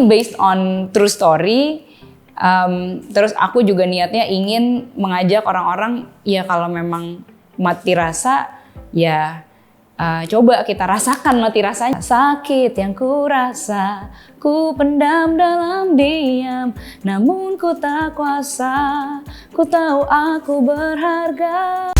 based on true story. Terus aku juga niatnya ingin mengajak orang-orang ya kalau memang mati rasa ya coba kita rasakan mati rasanya. Sakit yang ku rasa ku pendam dalam diam, namun ku tak kuasa, ku tahu aku berharga.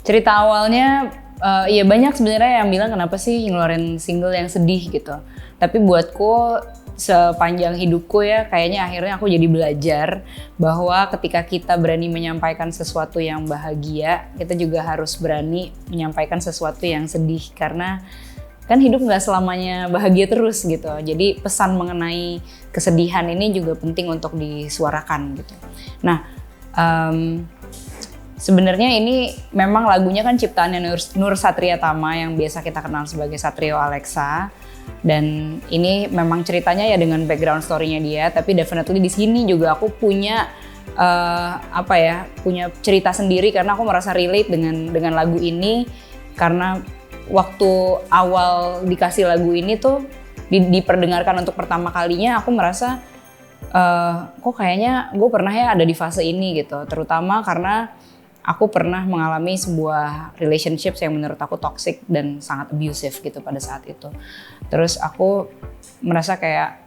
Cerita awalnya, ya banyak sebenarnya yang bilang kenapa sih ngeluarin single yang sedih gitu. Tapi buatku sepanjang hidupku ya kayaknya akhirnya aku jadi belajar bahwa ketika kita berani menyampaikan sesuatu yang bahagia, kita juga harus berani menyampaikan sesuatu yang sedih. Karena kan hidup nggak selamanya bahagia terus gitu. Jadi pesan mengenai kesedihan ini juga penting untuk disuarakan gitu. Nah, sebenarnya ini memang lagunya kan ciptaannya Nur Satria Tama yang biasa kita kenal sebagai Satrio Alexa. Dan ini memang ceritanya ya dengan background story-nya dia, tapi definitely di sini juga aku punya punya cerita sendiri karena aku merasa relate dengan lagu ini. Karena waktu awal dikasih lagu ini tuh diperdengarkan untuk pertama kalinya, aku merasa kok kayaknya gue pernah ya ada di fase ini gitu, terutama karena aku pernah mengalami sebuah relationship yang menurut aku toxic dan sangat abusive gitu pada saat itu. Terus aku merasa kayak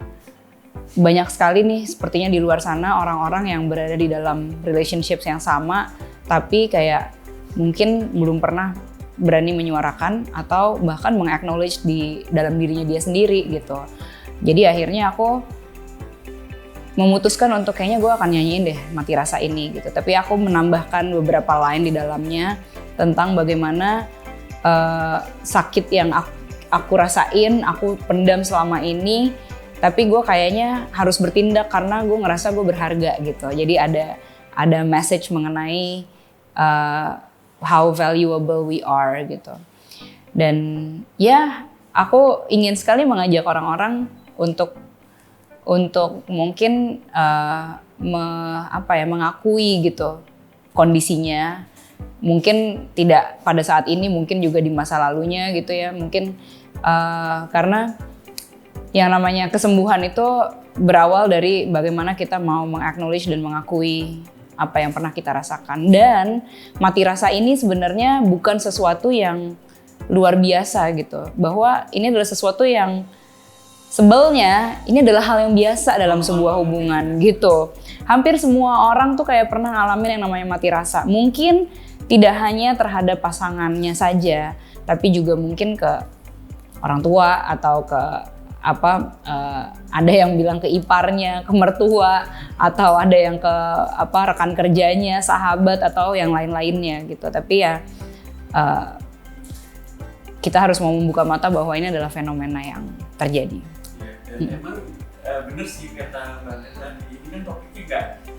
banyak sekali nih sepertinya di luar sana orang-orang yang berada di dalam relationship yang sama tapi kayak mungkin belum pernah berani menyuarakan atau bahkan meng-acknowledge di dalam dirinya dia sendiri gitu. Jadi akhirnya aku memutuskan untuk kayaknya gue akan nyanyiin deh Mati Rasa ini gitu. Tapi aku menambahkan beberapa line di dalamnya tentang bagaimana sakit yang aku rasain, aku pendam selama ini. Tapi gue kayaknya harus bertindak karena gue ngerasa gue berharga gitu. Jadi ada message mengenai how valuable we are gitu. Dan ya aku ingin sekali mengajak orang-orang untuk mungkin mengakui gitu kondisinya, mungkin tidak pada saat ini, mungkin juga di masa lalunya gitu ya, mungkin karena yang namanya kesembuhan itu berawal dari bagaimana kita mau meng-acknowledge dan mengakui apa yang pernah kita rasakan. Dan mati rasa ini sebenarnya bukan sesuatu yang luar biasa gitu, bahwa ini adalah sesuatu yang sebelnya ini adalah hal yang biasa dalam sebuah hubungan gitu. Hampir semua orang tuh kayak pernah ngalamin yang namanya mati rasa. Mungkin tidak hanya terhadap pasangannya saja, tapi juga mungkin ke orang tua atau ke ada yang bilang ke iparnya, ke mertua, atau ada yang ke rekan kerjanya, sahabat atau yang lain-lainnya gitu. Tapi ya kita harus mau membuka mata bahwa ini adalah fenomena yang terjadi. Dan memang bener sih kata Mbak Neta, ini kan topiknya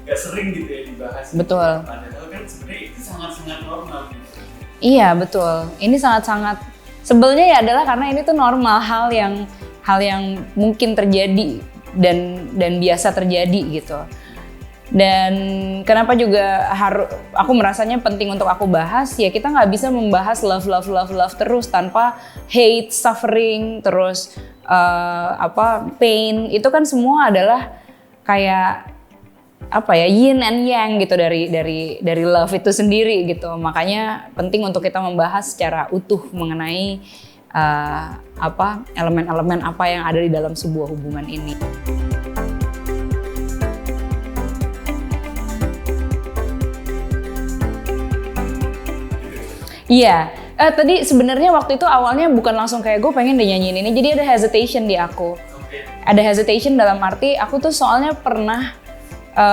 gak sering gitu ya dibahas. Betul. Padahal kan sebenarnya itu sangat-sangat normal gitu. Iya betul, ini sangat-sangat sebelnya ya adalah karena ini tuh normal, hal yang mungkin terjadi dan biasa terjadi gitu. Dan kenapa juga aku merasanya penting untuk aku bahas, ya kita nggak bisa membahas love terus tanpa hate, suffering, terus pain. Itu kan semua adalah kayak yin and yang gitu dari love itu sendiri gitu. Makanya penting untuk kita membahas secara utuh mengenai elemen-elemen apa yang ada di dalam sebuah hubungan ini. Iya, tadi sebenarnya waktu itu awalnya bukan langsung kayak gue pengen deh nyanyiin ini, jadi ada hesitation di aku. Ada hesitation dalam arti aku tuh soalnya pernah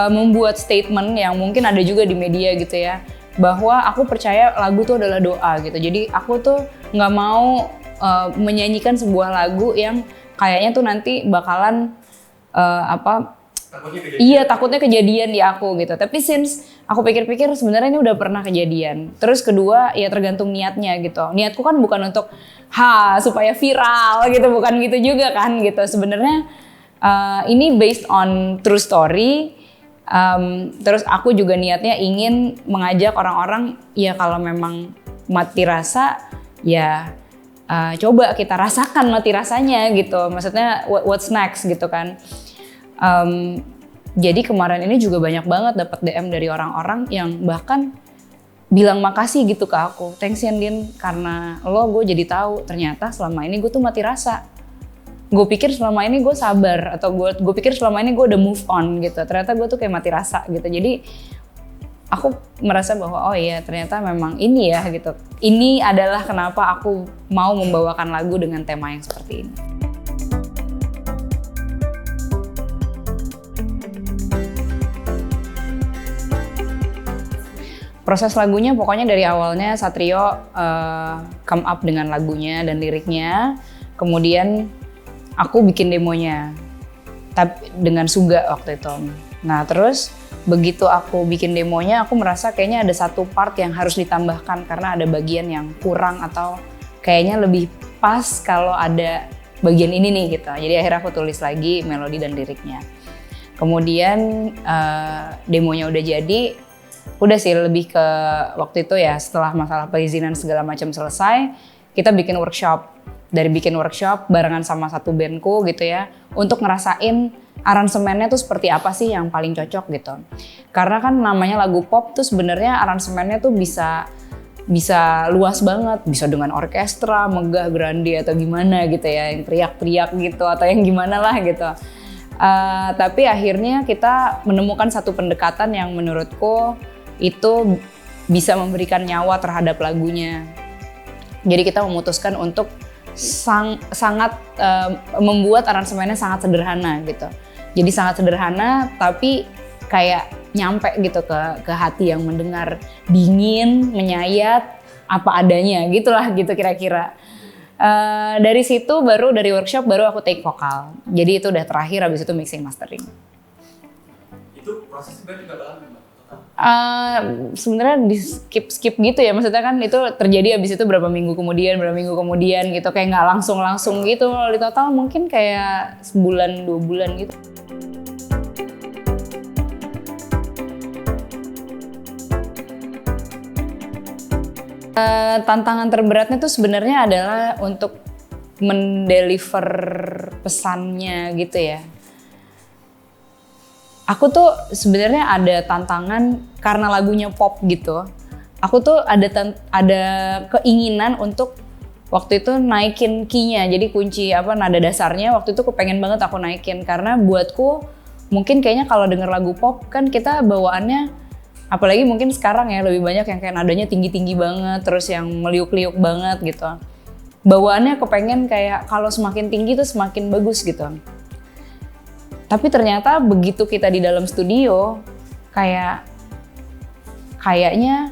membuat statement yang mungkin ada juga di media gitu ya, bahwa aku percaya lagu tuh adalah doa gitu. Jadi aku tuh nggak mau menyanyikan sebuah lagu yang kayaknya tuh nanti bakalan takutnya kejadian di aku gitu. Tapi since aku pikir-pikir sebenarnya ini udah pernah kejadian. Terus kedua ya tergantung niatnya gitu. Niatku kan bukan untuk supaya viral gitu, bukan gitu juga kan gitu. Sebenarnya Ini based on true story. Terus aku juga niatnya ingin mengajak orang-orang ya kalau memang mati rasa ya coba kita rasakan mati rasanya gitu. Maksudnya what's next gitu kan. Jadi kemarin ini juga banyak banget dapat DM dari orang-orang yang bahkan bilang makasih gitu ke aku. Thanks ya Din, karena lo gue jadi tahu ternyata selama ini gue tuh mati rasa. Gue pikir selama ini gue sabar atau gue pikir selama ini gue udah move on gitu. Ternyata gue tuh kayak mati rasa gitu. Jadi aku merasa bahwa oh iya ternyata memang ini ya gitu. Ini adalah kenapa aku mau membawakan lagu dengan tema yang seperti ini. Proses lagunya pokoknya dari awalnya Satrio come up dengan lagunya dan liriknya. Kemudian aku bikin demonya, tapi dengan Suga waktu itu. Nah terus begitu aku bikin demonya, aku merasa kayaknya ada satu part yang harus ditambahkan karena ada bagian yang kurang atau kayaknya lebih pas kalau ada bagian ini nih gitu. Jadi akhirnya aku tulis lagi melodi dan liriknya. Kemudian demonya udah jadi, udah sih lebih ke waktu itu ya setelah masalah perizinan segala macam selesai, kita bikin workshop. Dari bikin workshop barengan sama satu bandku gitu ya, untuk ngerasain aransemennya tuh seperti apa sih yang paling cocok gitu. Karena kan namanya lagu pop tuh sebenarnya aransemennya tuh bisa luas banget, bisa dengan orkestra, megah, grande atau gimana gitu ya, yang teriak-teriak gitu atau yang gimana lah gitu. Tapi akhirnya kita menemukan satu pendekatan yang menurutku itu bisa memberikan nyawa terhadap lagunya. Jadi kita memutuskan untuk sangat membuat aransemennya sangat sederhana gitu. Jadi sangat sederhana tapi kayak nyampe gitu ke hati yang mendengar, dingin, menyayat, apa adanya gitulah gitu kira-kira. Dari situ baru dari workshop baru aku take vokal. Jadi itu udah terakhir, habis itu mixing mastering. Itu prosesnya berarti berapa lama? Sebenarnya di skip gitu ya, maksudnya kan itu terjadi habis itu berapa minggu kemudian gitu, kayak nggak langsung gitu. Di total mungkin kayak sebulan 2 bulan gitu. Tantangan terberatnya tuh sebenarnya adalah untuk mendeliver pesannya gitu ya. Aku tuh sebenarnya ada tantangan karena lagunya pop gitu. Aku tuh ada keinginan untuk waktu itu naikin key-nya. Jadi kunci nada dasarnya waktu itu aku pengen banget aku naikin karena buatku mungkin kayaknya kalau denger lagu pop kan kita bawaannya apalagi mungkin sekarang ya lebih banyak yang kayak nadanya tinggi-tinggi banget, terus yang meliuk-liuk banget gitu. Bawaannya kepengen kayak kalau semakin tinggi tuh semakin bagus gitu. Tapi ternyata begitu kita di dalam studio, kayaknya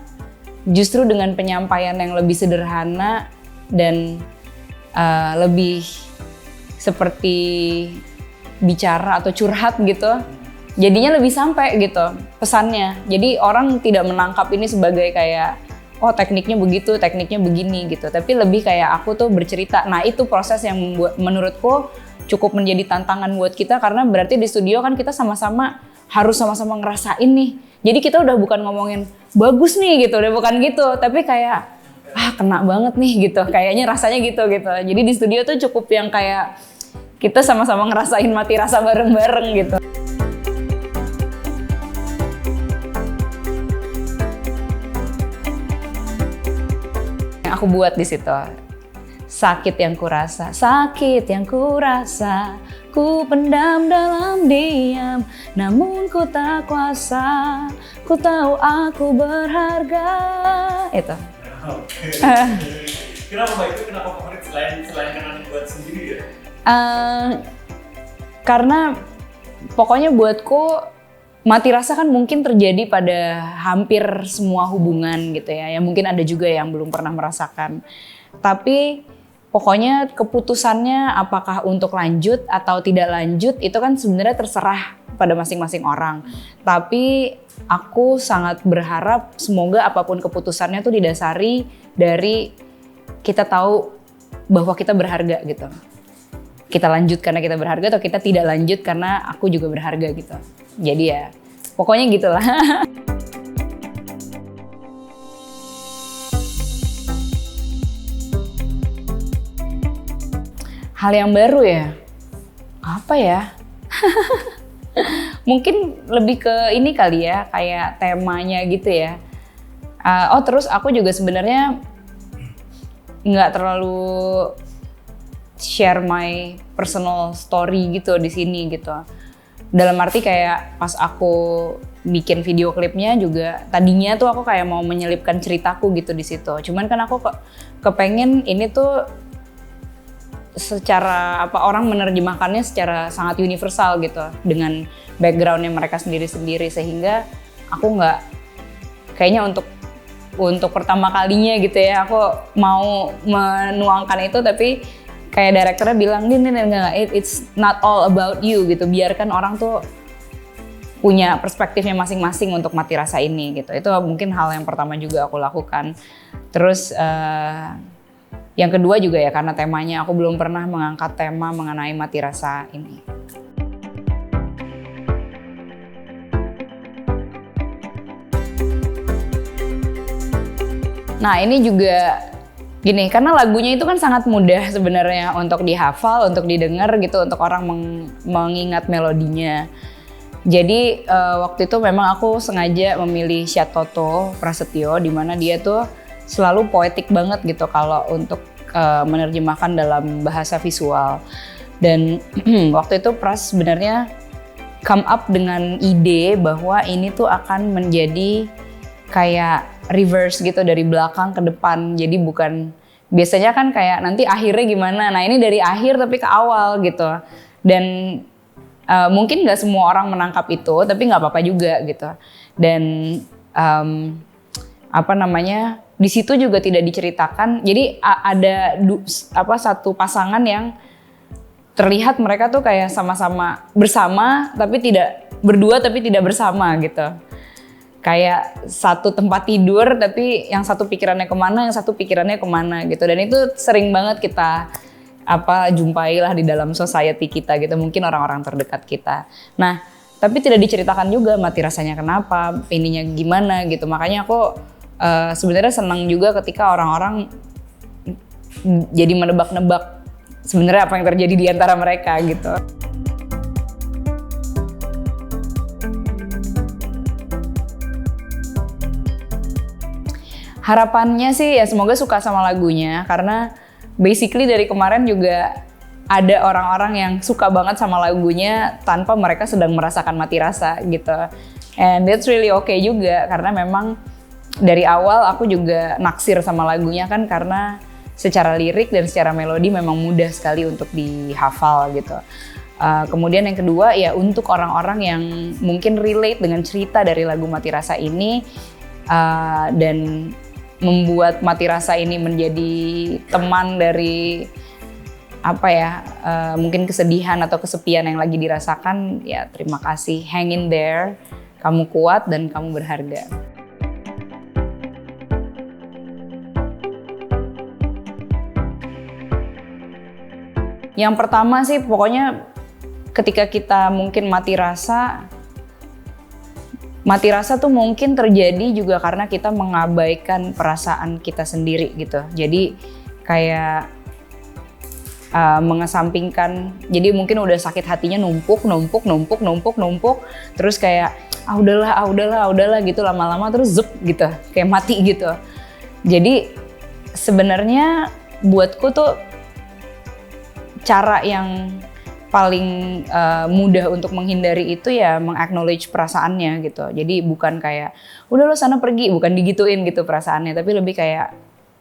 justru dengan penyampaian yang lebih sederhana dan lebih seperti bicara atau curhat gitu, jadinya lebih sampai gitu pesannya. Jadi orang tidak menangkap ini sebagai kayak oh tekniknya begitu, tekniknya begini gitu. Tapi lebih kayak aku tuh bercerita. Nah itu proses yang menurutku cukup menjadi tantangan buat kita karena berarti di studio kan kita harus sama-sama ngerasain nih. Jadi kita udah bukan ngomongin bagus nih gitu, udah bukan gitu. Tapi kayak kena banget nih gitu, kayaknya rasanya gitu. Jadi di studio tuh cukup yang kayak kita sama-sama ngerasain mati rasa bareng-bareng gitu. Yang aku buat di situ. Sakit yang kurasa, ku pendam dalam diam, namun ku tak kuasa, ku tahu aku berharga. Itu. Oke. Kenapa favorit selain karena buat sendiri ya? Karena pokoknya buatku mati rasa kan mungkin terjadi pada hampir semua hubungan gitu ya. Ya mungkin ada juga yang belum pernah merasakan. Tapi pokoknya keputusannya apakah untuk lanjut atau tidak lanjut itu kan sebenarnya terserah pada masing-masing orang. Tapi aku sangat berharap semoga apapun keputusannya tuh didasari dari kita tahu bahwa kita berharga gitu. kita lanjut karena kita berharga atau kita tidak lanjut karena aku juga berharga gitu. Jadi ya pokoknya gitulah. Hal yang baru ya? Apa ya? Mungkin lebih ke ini kali ya, kayak temanya gitu ya. Terus aku juga sebenarnya nggak terlalu share my personal story gitu di sini gitu. Dalam arti kayak pas aku bikin video klipnya juga, tadinya tuh aku kayak mau menyelipkan ceritaku gitu di situ. Cuman kan aku kepengen ini tuh secara orang menerjemahkannya secara sangat universal gitu dengan backgroundnya mereka sendiri-sendiri, sehingga aku nggak kayaknya untuk pertama kalinya gitu ya aku mau menuangkan itu, tapi kayak direkturnya bilang enggak, it's not all about you gitu, biarkan orang tuh punya perspektifnya masing-masing untuk Mati Rasa ini gitu. Itu mungkin hal yang pertama juga aku lakukan. Terus yang kedua juga ya karena temanya, aku belum pernah mengangkat tema mengenai Mati Rasa ini. Nah ini juga gini, karena lagunya itu kan sangat mudah sebenarnya untuk dihafal, untuk didengar gitu, untuk orang mengingat melodinya. Jadi waktu itu memang aku sengaja memilih Syatoto Prasetyo, di mana dia tuh selalu poetik banget gitu kalau untuk menerjemahkan dalam bahasa visual. Dan waktu itu Pras sebenarnya come up dengan ide bahwa ini tuh akan menjadi kayak reverse gitu, dari belakang ke depan. Jadi bukan, biasanya kan kayak nanti akhirnya gimana, nah ini dari akhir tapi ke awal gitu. Dan mungkin gak semua orang menangkap itu, tapi gak apa-apa juga gitu. Dan di situ juga tidak diceritakan. Jadi ada satu pasangan yang terlihat mereka tuh kayak sama-sama bersama tapi tidak berdua, tapi tidak bersama gitu. Kayak satu tempat tidur tapi yang satu pikirannya kemana, yang satu pikirannya kemana gitu. Dan itu sering banget kita jumpai lah di dalam society kita gitu, mungkin orang-orang terdekat kita. Nah, tapi tidak diceritakan juga Mati Rasanya kenapa, ininya gimana gitu. Makanya aku sebenarnya senang juga ketika orang-orang jadi menebak-nebak sebenarnya apa yang terjadi di antara mereka gitu. Harapannya sih ya semoga suka sama lagunya, karena basically dari kemarin juga ada orang-orang yang suka banget sama lagunya tanpa mereka sedang merasakan Mati Rasa gitu. And that's really okay juga, karena memang dari awal aku juga naksir sama lagunya kan, karena secara lirik dan secara melodi memang mudah sekali untuk dihafal gitu. Kemudian yang kedua ya untuk orang-orang yang mungkin relate dengan cerita dari lagu Mati Rasa ini, dan membuat Mati Rasa ini menjadi teman dari mungkin kesedihan atau kesepian yang lagi dirasakan, ya terima kasih, hang in there, kamu kuat dan kamu berharga. Yang pertama sih pokoknya ketika kita mungkin mati rasa tuh mungkin terjadi juga karena kita mengabaikan perasaan kita sendiri gitu. Jadi kayak mengesampingkan, jadi mungkin udah sakit hatinya numpuk, terus kayak udahlah gitu, lama-lama terus zup gitu, kayak mati gitu. Jadi sebenarnya buatku tuh cara yang paling mudah untuk menghindari itu ya meng-acknowledge perasaannya gitu. Jadi bukan kayak udah lo sana pergi, bukan digituin gitu perasaannya, tapi lebih kayak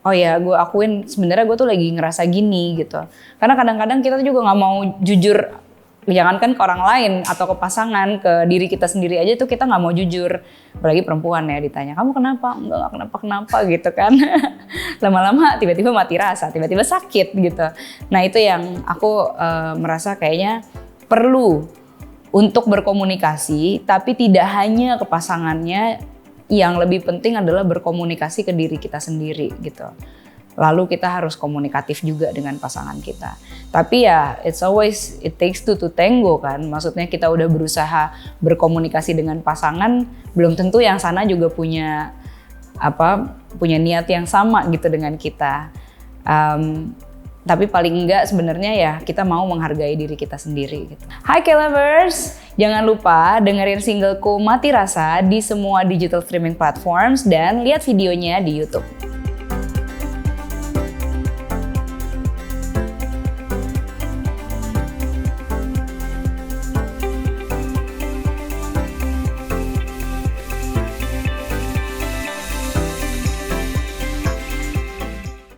oh ya gue akuin sebenarnya gue tuh lagi ngerasa gini gitu. Karena kadang-kadang kita juga nggak mau jujur, jangankan ke orang lain atau ke pasangan, ke diri kita sendiri aja tuh kita nggak mau jujur. Apalagi perempuan ya, ditanya kamu kenapa? Enggak kenapa gitu kan. Lama-lama tiba-tiba mati rasa, tiba-tiba sakit gitu. Nah itu yang aku merasa kayaknya perlu untuk berkomunikasi, tapi tidak hanya ke pasangannya, yang lebih penting adalah berkomunikasi ke diri kita sendiri gitu. Lalu kita harus komunikatif juga dengan pasangan kita. Tapi ya it takes two to tango kan. Maksudnya kita udah berusaha berkomunikasi dengan pasangan, belum tentu yang sana juga punya niat yang sama gitu dengan kita. Tapi paling enggak sebenarnya ya kita mau menghargai diri kita sendiri gitu. Hai K-Lovers, jangan lupa dengerin singleku Mati Rasa di semua digital streaming platforms dan lihat videonya di YouTube.